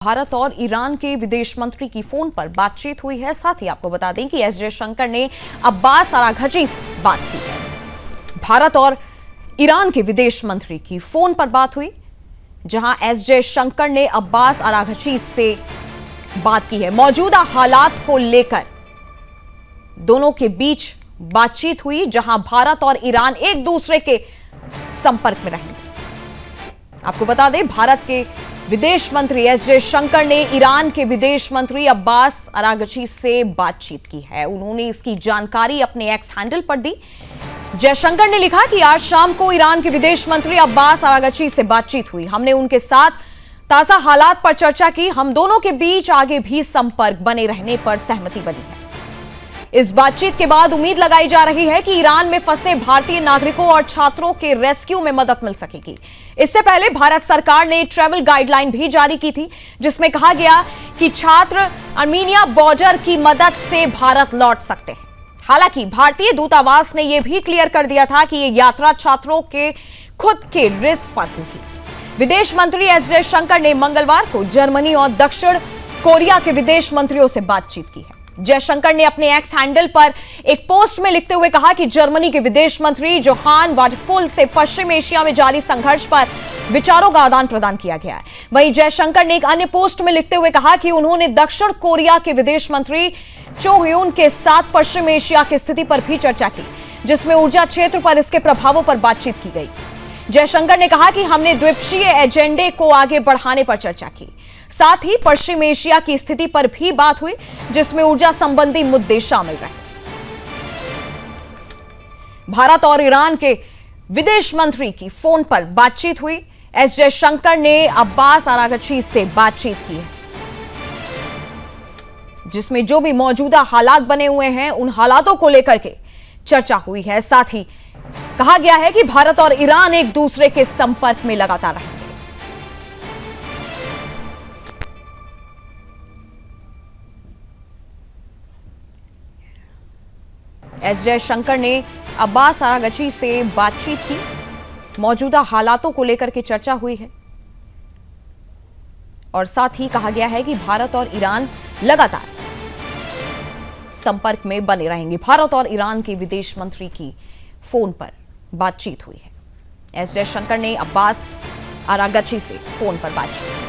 भारत और ईरान के विदेश मंत्री की फोन पर बातचीत हुई है। साथ ही आपको बता दें कि एस जयशंकर ने अब्बास अराघची से बात की है। भारत और ईरान के विदेश मंत्री की फोन पर बात हुई, जहां एस जयशंकर ने अब्बास अराघची से बात की है। मौजूदा हालात को लेकर दोनों के बीच बातचीत हुई, जहां भारत और ईरान एक दूसरे के संपर्क में रहेंगे। आपको बता दें, भारत के विदेश मंत्री एस जयशंकर ने ईरान के विदेश मंत्री अब्बास अराघची से बातचीत की है। उन्होंने इसकी जानकारी अपने एक्स हैंडल पर दी। जयशंकर ने लिखा कि आज शाम को ईरान के विदेश मंत्री अब्बास अराघची से बातचीत हुई। हमने उनके साथ ताजा हालात पर चर्चा की। हम दोनों के बीच आगे भी संपर्क बने रहने पर सहमति बनी है। इस बातचीत के बाद उम्मीद लगाई जा रही है कि ईरान में फंसे भारतीय नागरिकों और छात्रों के रेस्क्यू में मदद मिल सकेगी। इससे पहले भारत सरकार ने ट्रैवल गाइडलाइन भी जारी की थी, जिसमें कहा गया कि छात्र आर्मीनिया बॉर्डर की मदद से भारत लौट सकते हैं। हालांकि भारतीय दूतावास ने यह भी क्लियर कर दिया था कि यह यात्रा छात्रों के खुद के रिस्क पर होगी। विदेश मंत्री एस जयशंकर ने मंगलवार को जर्मनी और दक्षिण कोरिया के विदेश मंत्रियों से बातचीत की है। जयशंकर ने अपने एक्स हैंडल पर एक पोस्ट में लिखते हुए कहा कि जर्मनी के विदेश मंत्री जोहान वाडफुल से पश्चिम एशिया में जारी संघर्ष पर विचारों का आदान प्रदान किया गया है। वहीं जयशंकर ने एक अन्य पोस्ट में लिखते हुए कहा कि उन्होंने दक्षिण कोरिया के विदेश मंत्री चो ह्यून के साथ पश्चिम एशिया की स्थिति पर भी चर्चा की, जिसमें ऊर्जा क्षेत्र पर इसके प्रभावों पर बातचीत की गई। जयशंकर ने कहा कि हमने द्विपक्षीय एजेंडे को आगे बढ़ाने पर चर्चा की। साथ ही पश्चिम एशिया की स्थिति पर भी बात हुई, जिसमें ऊर्जा संबंधी मुद्दे शामिल रहे। भारत और ईरान के विदेश मंत्री की फोन पर बातचीत हुई। एस जयशंकर ने अब्बास अराघची से बातचीत की है, जिसमें जो भी मौजूदा हालात बने हुए हैं उन हालातों को लेकर के चर्चा हुई है। साथ ही कहा गया है कि भारत और ईरान एक दूसरे के संपर्क में लगातार रहेंगे। एस जयशंकर ने अब्बास अराघची से बातचीत की। मौजूदा हालातों को लेकर के चर्चा हुई है और साथ ही कहा गया है कि भारत और ईरान लगातार संपर्क में बने रहेंगे। भारत और ईरान के विदेश मंत्री की फोन पर बातचीत हुई है। एस जयशंकर ने अब्बास अराघची से फोन पर बातचीत की।